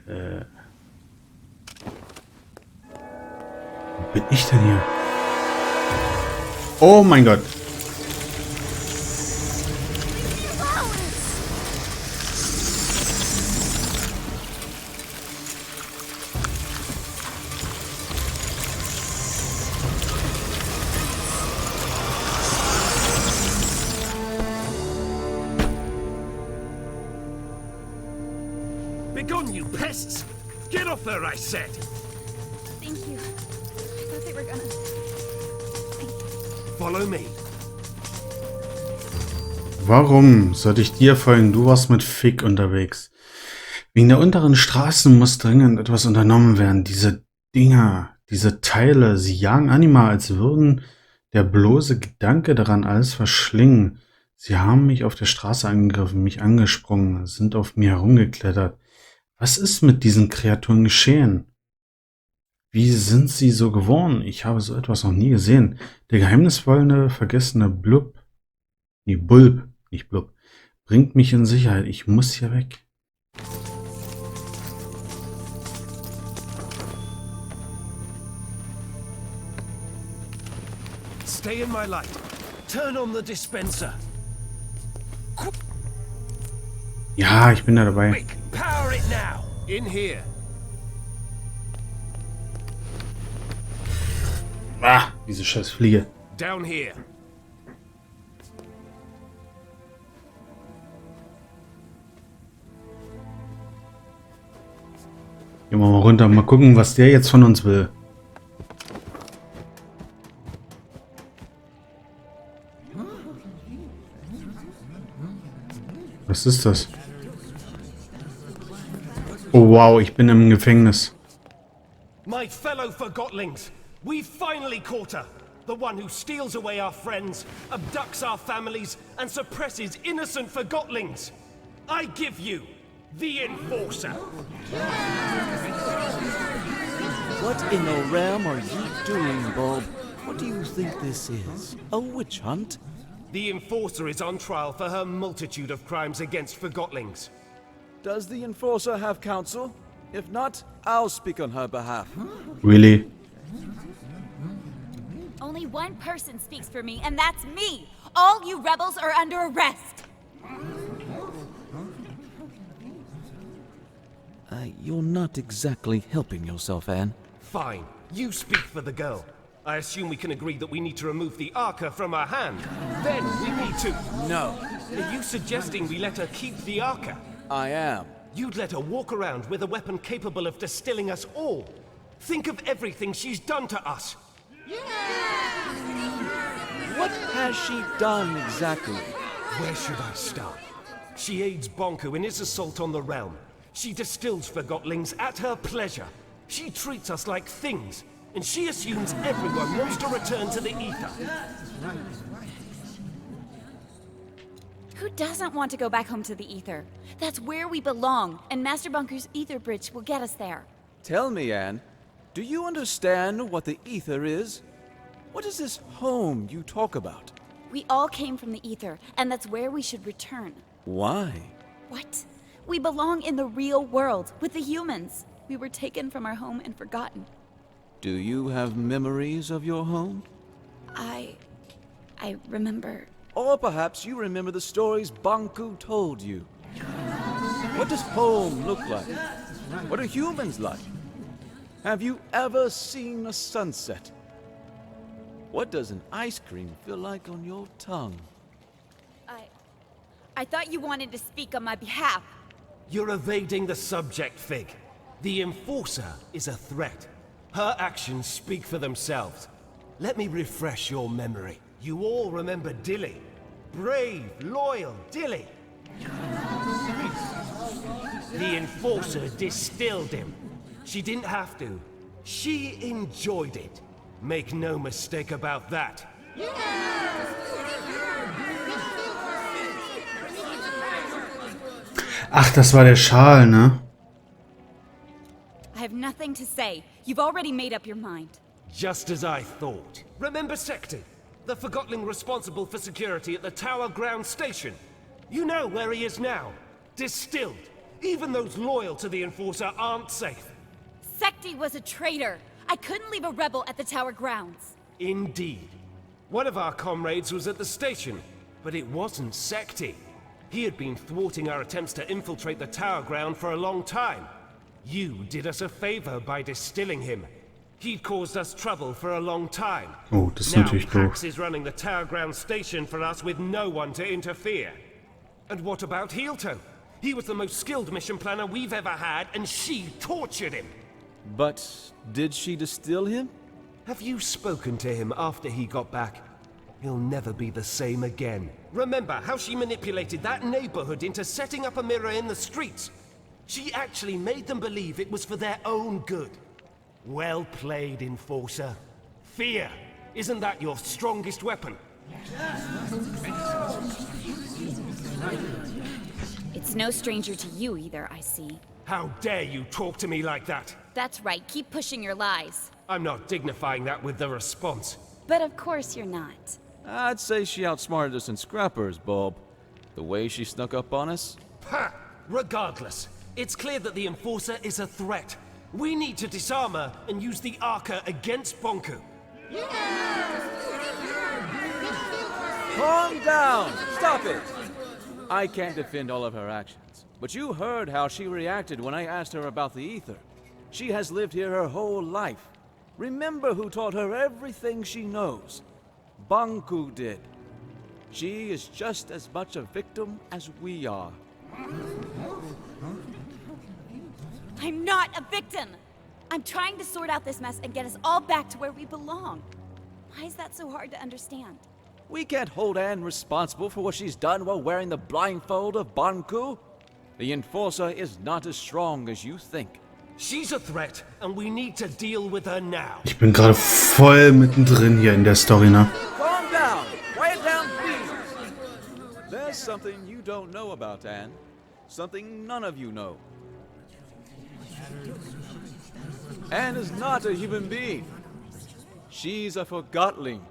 Wo bin ich denn hier? Oh mein Gott. Begone, you pests! Get off her, I said! Thank you. I thought they were gonna... Follow me. Warum sollte ich dir folgen? Du warst mit Fick unterwegs. Wegen der unteren Straßen muss dringend etwas unternommen werden. Diese Dinger, diese Teile, sie jagen Anima, als würden der bloße Gedanke daran alles verschlingen. Sie haben mich auf der Straße angegriffen, mich angesprungen, sind auf mir herumgeklettert. Was ist mit diesen Kreaturen geschehen? Wie sind sie so geworden? Ich habe so etwas noch nie gesehen. Der geheimnisvolle, vergessene Bulb, nicht Blub, bringt mich in Sicherheit. Ich muss hier weg. Stay in my light. Turn on the dispenser. Ja, ich bin da dabei. Quick, power it now. In here. Ah, diese scheiß Fliege. Down here. Gehen wir mal runter, mal gucken, was der jetzt von uns will. Was ist das? Oh wow, ich bin im Gefängnis. My fellow Forgotlings, we've finally caught her. The one who steals away our friends, abducts our families, and suppresses innocent Forgotlings. I give you the Enforcer. What in the realm are you doing, Bob? What do you think this is? A witch hunt? The Enforcer is on trial for her multitude of crimes against Forgotlings. Does the Enforcer have counsel? If not, I'll speak on her behalf. Really? Only one person speaks for me, and that's me! All you rebels are under arrest! You're not exactly helping yourself, Anne. Fine, you speak for the girl. I assume we can agree that we need to remove the Arca from her hand. Then we need to... No. Are you suggesting we let her keep the Arca? I am. You'd let her walk around with a weapon capable of distilling us all. Think of everything she's done to us. What has she done exactly? Where should I start? She aids Bonku in his assault on the realm. She distills Forgotlings at her pleasure. She treats us like things, and she assumes everyone wants to return to the ether. Who doesn't want to go back home to the ether? That's where we belong, and Master Bonku's ether bridge will get us there. Tell me, Anne, do you understand what the ether is? What is this home you talk about? We all came from the ether, and that's where we should return. Why? What? We belong in the real world, with the humans. We were taken from our home and forgotten. Do you have memories of your home? I remember... Or perhaps you remember the stories Bonku told you. What does home look like? What are humans like? Have you ever seen a sunset? What does an ice cream feel like on your tongue? I thought you wanted to speak on my behalf. You're evading the subject, Fig. The Enforcer is a threat. Her actions speak for themselves. Let me refresh your memory. You all remember Dilly. Brave, loyal Dilly. The Enforcer distilled him. She didn't have to. She enjoyed it. Make no mistake about that. Ach, das war der Schal, ne? I have nothing to say. You've already made up your mind. Just as I thought. Remember Sector, the Forgotling responsible for security at the Tower Ground Station? You know where he is now. Distilled. Even those loyal to the Enforcer aren't safe. Secti was a traitor. I couldn't leave a rebel at the tower grounds. Indeed. One of our comrades was at the station, but it wasn't Secti. He had been thwarting our attempts to infiltrate the tower ground for a long time. You did us a favor by distilling him. He'd caused us trouble for a long time. Oh, das ist Now natürlich Pax doof. is running the tower ground station for us with no one to interfere. And what about Heelton? He was the most skilled mission planner we've ever had, and she tortured him. But did she distill him? Have you spoken to him after he got back? He'll never be the same again. Remember how she manipulated that neighborhood into setting up a mirror in the streets? She actually made them believe it was for their own good. Well played, Enforcer. Fear. Isn't that your strongest weapon? It's no stranger to you either, I see. How dare you talk to me like that? That's right, keep pushing your lies. I'm not dignifying that with the response. But of course you're not. I'd say she outsmarted us in scrappers, Bob. The way she snuck up on us. Ha! Regardless, it's clear that the Enforcer is a threat. We need to disarm her and use the Arca against Bonku. Calm down! Stop it! I can't defend all of her actions, but you heard how she reacted when I asked her about the ether. She has lived here her whole life. Remember who taught her everything she knows. Bonku did. She is just as much a victim as we are. I'm not a victim! I'm trying to sort out this mess and get us all back to where we belong. Why is that so hard to understand? We can't hold Anne responsible for what she's done while wearing the blindfold of Bonku. The Enforcer is not as strong as you think. She's a threat, and we need to deal with her now. Ich bin gerade voll mittendrin hier in der Story, ne? Calm down! Quiet down, please! There's something you don't know about Anne. Something none of you know. Anne is not a human being. She's a Forgottling.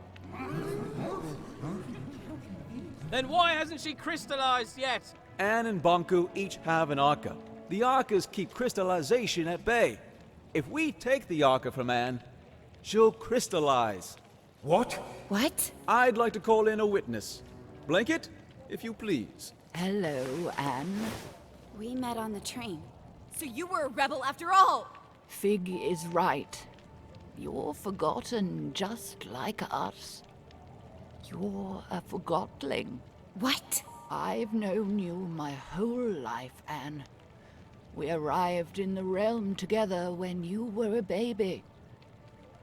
Then why hasn't she crystallized yet? Anne and Bonku each have an Arca. The Arcas keep crystallization at bay. If we take the Arca from Anne, she'll crystallize. What? What? I'd like to call in a witness. Blanket, if you please. Hello, Anne. We met on the train. So you were a rebel after all! Fig is right. You're forgotten just like us. You're a Forgottling. What? I've known you my whole life, Anne. We arrived in the realm together when you were a baby.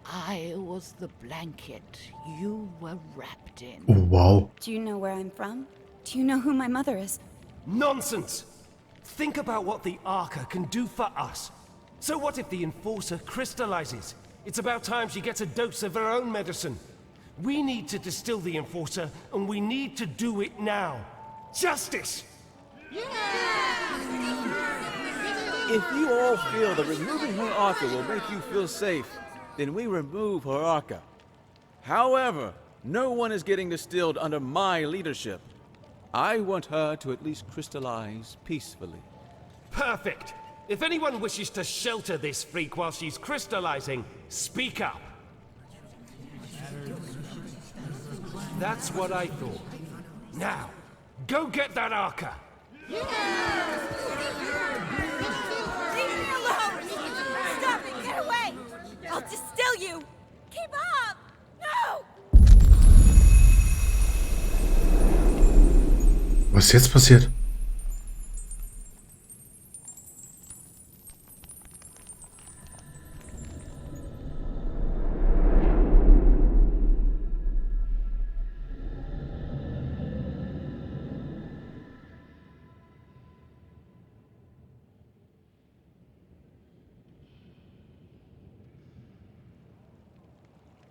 I was the blanket you were wrapped in. Oh, wow. Do you know where I'm from? Do you know who my mother is? Nonsense! Think about what the Arca can do for us. So what if the Enforcer crystallizes? It's about time she gets a dose of her own medicine. We need to distill the Enforcer, and we need to do it now. Justice! If you all feel that removing her Arca will make you feel safe, then we remove her Arca. However, no one is getting distilled under my leadership. I want her to at least crystallize peacefully. Perfect! If anyone wishes to shelter this freak while she's crystallizing, speak up. That's what I thought. Now, go get that Arca! Leave me alone! Stop it! Get away! I'll distill you! Keep up! No! Was ist jetzt passiert?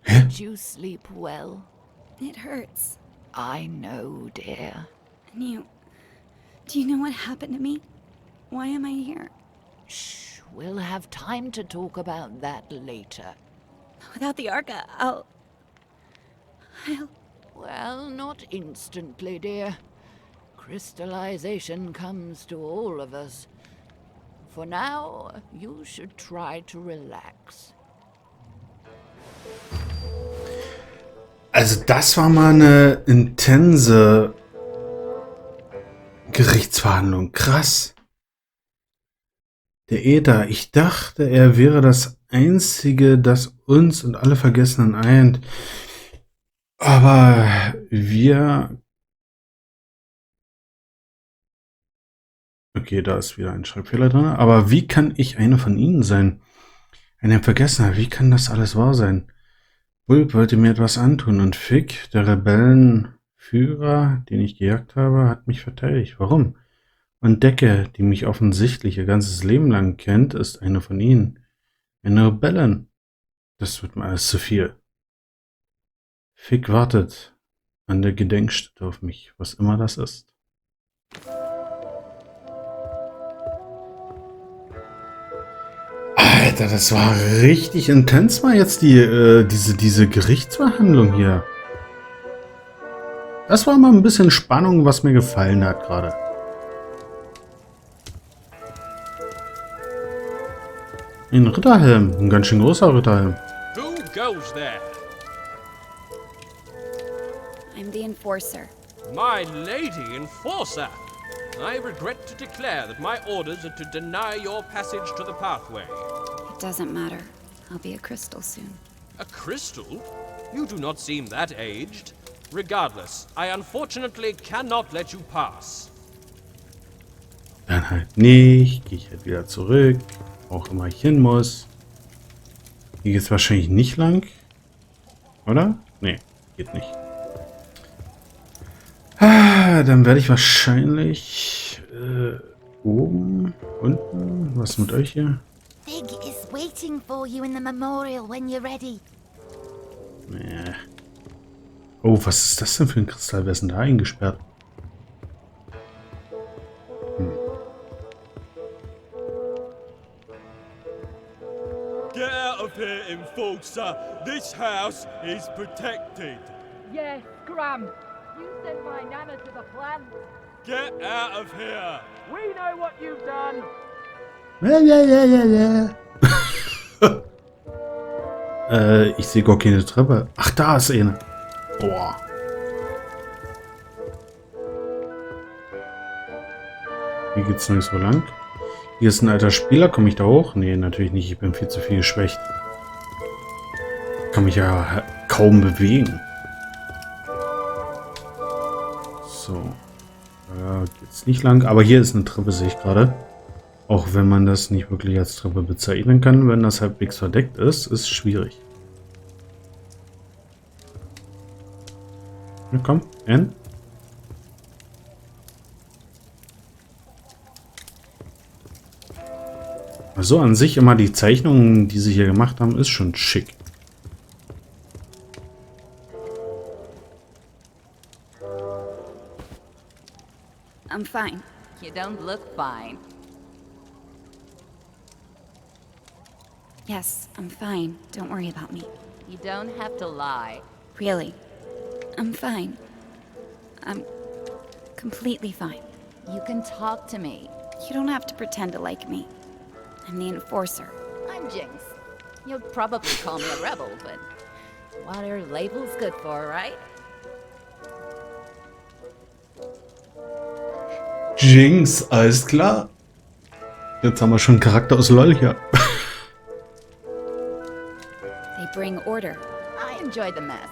Did you sleep well? It hurts. I know, dear. And do you know what happened to me? Why am I here? Shh, we'll have time to talk about that later. Without the Arca, I'll... Well, not instantly, dear. Crystallization comes to all of us. For now, you should try to relax. Also das war mal eine intense Gerichtsverhandlung. Krass. Der Äther. Ich dachte, er wäre das Einzige, das uns und alle Vergessenen eint. Aber wir... Okay, da ist wieder ein Schreibfehler drin. Aber wie kann ich eine von ihnen sein? Eine Vergessener. Wie kann das alles wahr sein? Bulb wollte mir etwas antun und Fick, der Rebellenführer, den ich gejagt habe, hat mich verteidigt. Warum? Und Entdecke, die mich offensichtlich ihr ganzes Leben lang kennt, ist eine von ihnen. Eine Rebellin. Das wird mir alles zu viel. Fick wartet an der Gedenkstätte auf mich, was immer das ist. Alter, das war richtig intens mal jetzt diese Gerichtsverhandlung hier. Das war mal ein bisschen Spannung, was mir gefallen hat gerade. Ein Ritterhelm, ein ganz schön großer Ritterhelm. Who goes there? I'm the enforcer. My lady enforcer! I regret to declare that my orders are to deny your passage to the pathway. It doesn't matter. I'll be a crystal soon. A crystal? You do not seem that aged. Regardless, I unfortunately cannot let you pass. Dann halt nicht. Gehe ich halt wieder zurück. Auch immer ich hin muss. Hier geht es wahrscheinlich nicht lang. Oder? Nee, geht nicht. Dann werde ich wahrscheinlich oben, unten. Was ist mit euch hier? Fig is waiting for you in the memorial when you're ready. Nee. Oh, was ist das denn für ein Kristall? Wer ist denn da eingesperrt? Get out of here, enforcer! This house is protected! Yes, Graham. You sent my nana to the plant. Get out of here! We know what you've done. Ich sehe gar keine Treppe. Ach, da ist eine. Boah. Hier geht's nirgendwo lang. Hier ist ein alter Spieler. Komme ich da hoch? Nee, natürlich nicht. Ich bin viel zu viel geschwächt. Kann mich ja kaum bewegen. So. Da geht's nicht lang. Aber hier ist eine Treppe, sehe ich gerade. Auch wenn man das nicht wirklich als Treppe bezeichnen kann, wenn das halbwegs verdeckt ist, ist schwierig. Na komm, Anne. Also an sich immer die Zeichnungen, die sie hier gemacht haben, ist schon schick. I'm fine. You don't look fine. Yes, I'm fine. Don't worry about me. You don't have to lie. Really. I'm fine. I'm completely fine. You can talk to me. You don't have to pretend to like me. I'm the enforcer. I'm Jinx. You'll probably call me a rebel, but what are labels good for, right? Jinx, alles klar. Jetzt haben wir schon einen Charakter aus LOL hier. They bring order. I enjoy the mess.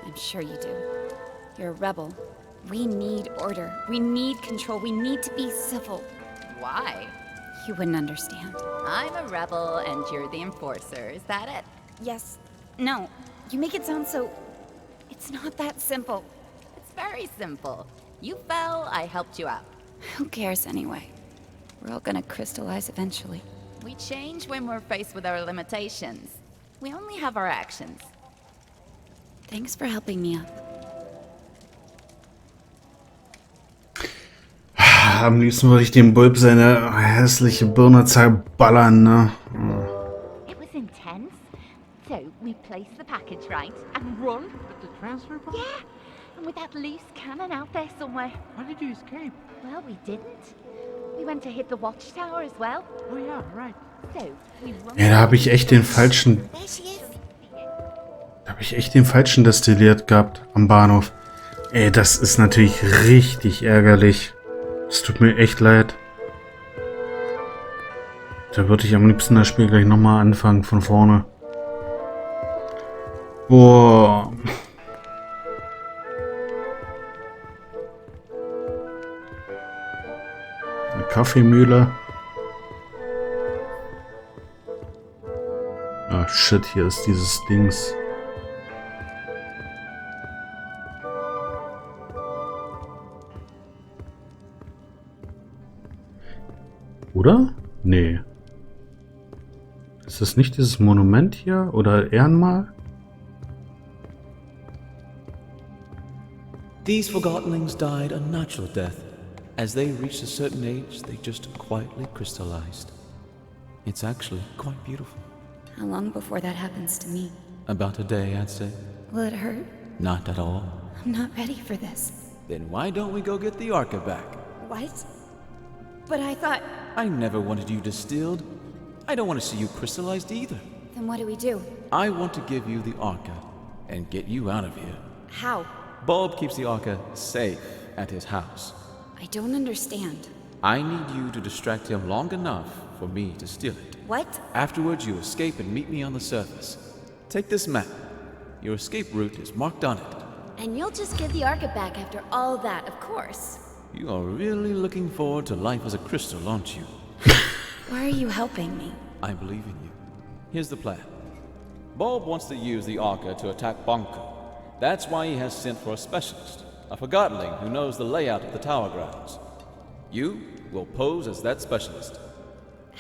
I'm sure you do. You're a rebel. We need order. We need control. We need to be civil. Why? You wouldn't understand. I'm a rebel and you're the enforcer. Is that it? Yes. No. You make it sound so... It's not that simple. It's very simple. You fell, I helped you out. Who cares anyway? We're all gonna crystallize eventually. We change when we're faced with our limitations. We only have our actions. Thanks for helping me up. Am liebsten würde ich dem Bulb seine hässliche Birne zerballern, ne? It was intense. So we placed the package right and run. But the transfer box? Yeah, and with that loose cannon out there somewhere. How did you escape? Well, we didn't. We went to hit the watchtower as well. Oh yeah, right. So, we run. Ja, da habe ich echt den falschen... There she is. Da habe ich echt den falschen destilliert gehabt am Bahnhof. Ey, das ist natürlich richtig ärgerlich. Es tut mir echt leid. Da würde ich am liebsten das Spiel gleich nochmal anfangen von vorne. Boah. Eine Kaffeemühle. Ah, shit, hier ist dieses Dings. Oder? Nee. Ist das nicht dieses Monument hier? Oder Ehrenmal? These Forgottenlings died a natural death. As they reached a certain age, they just quietly crystallized. It's actually quite beautiful. How long before that happens to me? About a day, I'd say. Will it hurt? Not at all. I'm not ready for this. Then why don't we go get the Arca back? What? But I thought... I never wanted you distilled. I don't want to see you crystallized either. Then what do we do? I want to give you the Arca and get you out of here. How? Bulb keeps the Arca safe at his house. I don't understand. I need you to distract him long enough for me to steal it. What? Afterwards, you escape and meet me on the surface. Take this map. Your escape route is marked on it. And you'll just give the Arca back after all that, of course. You are really looking forward to life as a crystal, aren't you? Why are you helping me? I believe in you. Here's the plan. Bulb wants to use the Arca to attack Bonku. That's why he has sent for a specialist, a Forgottenling who knows the layout of the tower grounds. You will pose as that specialist.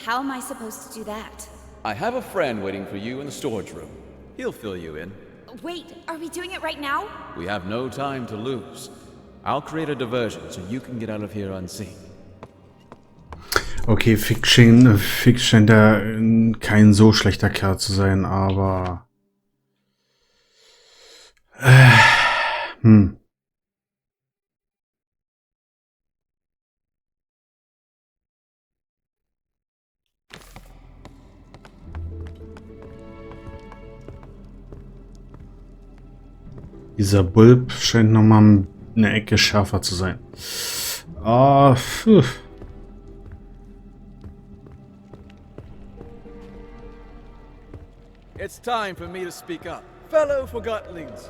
How am I supposed to do that? I have a friend waiting for you in the storage room. He'll fill you in. Wait, are we doing it right now? We have no time to lose. I'll create a diversion so you can get out of here unseen. Okay, Fix scheint da kein so schlechter Kerl zu sein, aber... Dieser Bulb scheint nochmal eine Ecke schärfer zu sein. Ah, pfuh. It's time for me to speak up. Fellow Forgottenlings,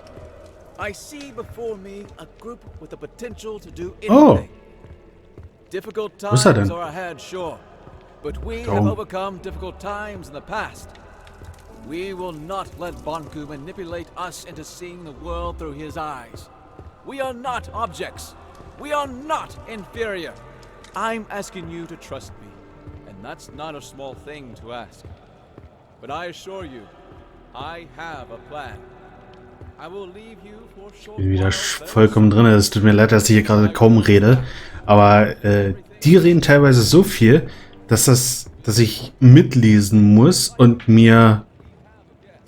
I see before me a group with the potential to do anything. Difficult times are ahead, sure, but we have overcome difficult times in the past. We will not let Bonku manipulate us into seeing the world through his eyes. We are not objects. We are not inferior. I'm asking you to trust me, and that's not a small thing to ask. But I assure you, I have a plan. I will leave you for short. Ich bin wieder vollkommen drin. Es tut mir leid, dass ich hier gerade kaum rede, aber die reden teilweise so viel, dass ich mitlesen muss und mir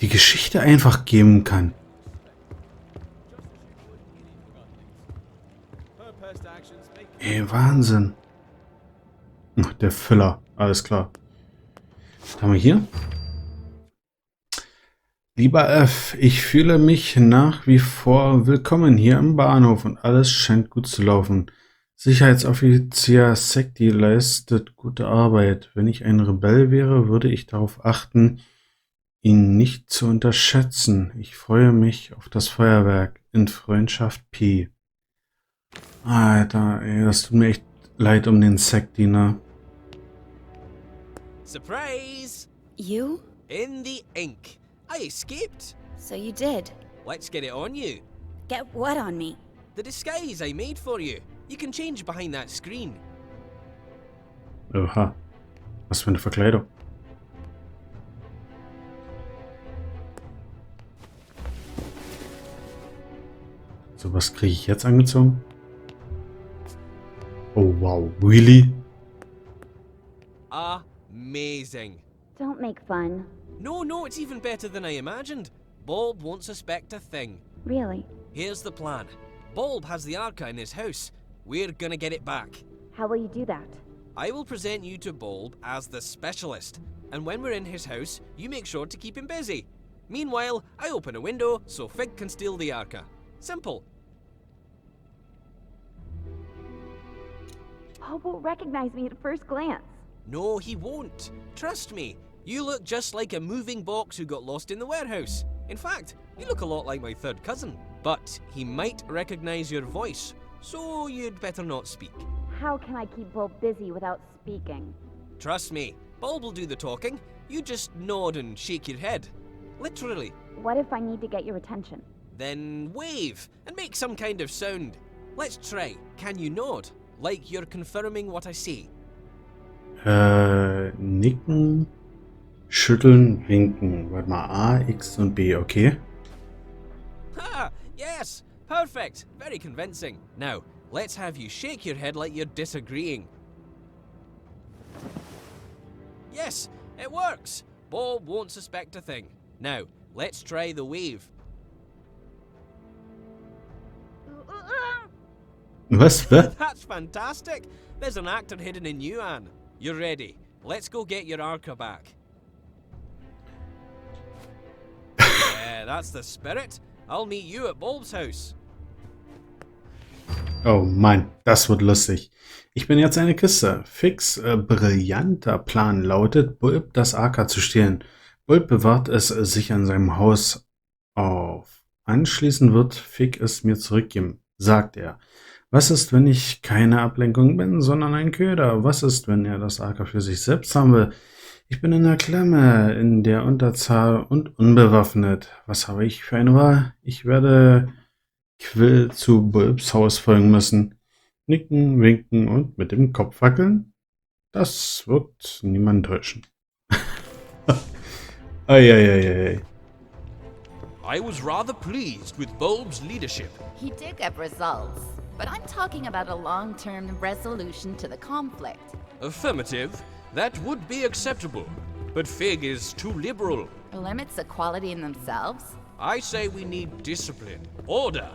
die Geschichte einfach geben kann. Ey, Wahnsinn. Ach, der Füller. Alles klar. Was haben wir hier? Lieber F, ich fühle mich nach wie vor willkommen hier im Bahnhof und alles scheint gut zu laufen. Sicherheitsoffizier Sekti leistet gute Arbeit. Wenn ich ein Rebell wäre, würde ich darauf achten, ihn nicht zu unterschätzen. Ich freue mich auf das Feuerwerk. In Freundschaft P. Alter, ey, das tut mir echt leid um den Sekti, ne? Surprise! You? In the ink. I escaped. So you did. Let's get it on you. Get what on me? The disguise I made for you. You can change behind that screen. Oha. Was für eine Verkleidung. So, was kriege ich jetzt angezogen? Oh, wow. Really? Amazing. Don't make fun. No, it's even better than I imagined. Bulb won't suspect a thing. Really? Here's the plan. Bulb has the Arca in his house. We're gonna get it back. How will you do that? I will present you to Bulb as the specialist, and when we're in his house, you make sure to keep him busy. Meanwhile, I open a window so Fig can steal the Arca. Simple. Paul won't recognize me at first glance. No, he won't. Trust me. You look just like a moving box who got lost in the warehouse. In fact, you look a lot like my third cousin. But he might recognize your voice, so you'd better not speak. How can I keep Bulb busy without speaking? Trust me, Bulb will do the talking. You just nod and shake your head. Literally. What if I need to get your attention? Then wave and make some kind of sound. Let's try. Can you nod? Like you're confirming what I say. Nicken, schütteln, winken. Warte mal, A, X und B, okay? Ha! Yes! Perfect! Very convincing. Now, let's have you shake your head like you're disagreeing. Yes, it works! Bob won't suspect a thing. Now, let's try the wave. Was? That's fantastic! There's an actor hidden in you, Anne. You're ready. Let's go get your Arca back. Yeah, that's the spirit. I'll meet you at Bulb's house. Oh Mann, das wird lustig. Ich bin jetzt eine Kiste. Fix brillanter Plan lautet, Bulb das Arca zu stehlen. Bulb bewahrt es sich an seinem Haus auf. Anschließend wird Fig es mir zurückgeben, sagt er. Was ist, wenn ich keine Ablenkung bin, sondern ein Köder? Was ist, wenn er das Arca für sich selbst haben will? Ich bin in der Klemme, in der Unterzahl und unbewaffnet. Was habe ich für eine Wahl? Ich will zu Bulbs Haus folgen müssen. Nicken, winken und mit dem Kopf wackeln? Das wird niemand täuschen. Eieieiei. I was rather pleased with Bulb's leadership. He did get results, but I'm talking about a long-term resolution to the conflict. Affirmative. That would be acceptable. But Fig is too liberal. Limits equality in themselves? I say we need discipline. Order.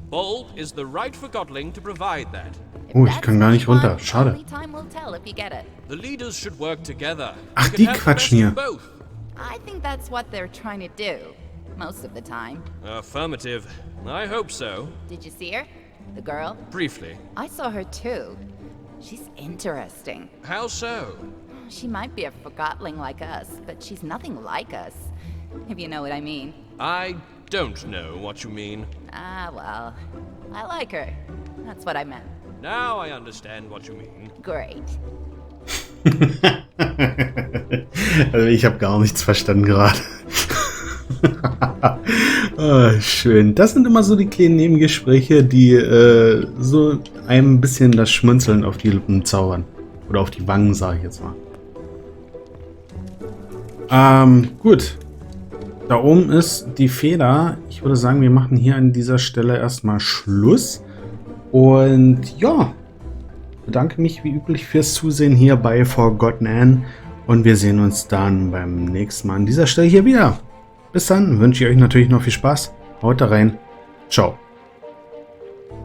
Bulb is the right Forgottling to provide that. Oh, ich kann gar nicht runter. Schade. Only time will tell if you get it. The leaders should work together. Ach, You die can have the best quatschen hier. of both. I think that's what they're trying to do, most of the time. Affirmative. I hope so. Did you see her? The girl? Briefly. I saw her too. She's interesting. How so? She might be a Forgottling like us, but she's nothing like us, if you know what I mean. I don't know what you mean. Ah, well, I like her. That's what I meant. Now I understand what you mean. Great. Also ich habe gar nichts verstanden gerade. Oh, schön. Das sind immer so die kleinen Nebengespräche, die so einem ein bisschen das Schmunzeln auf die Lippen zaubern. Oder auf die Wangen, sage ich jetzt mal. Gut. Da oben ist die Feder. Ich würde sagen, wir machen hier an dieser Stelle erstmal Schluss. Und ja, bedanke mich wie üblich fürs Zusehen hier bei Forgotton Anne. Und wir sehen uns dann beim nächsten Mal an dieser Stelle hier wieder. Bis dann, wünsche ich euch natürlich noch viel Spaß. Haut da rein. Ciao.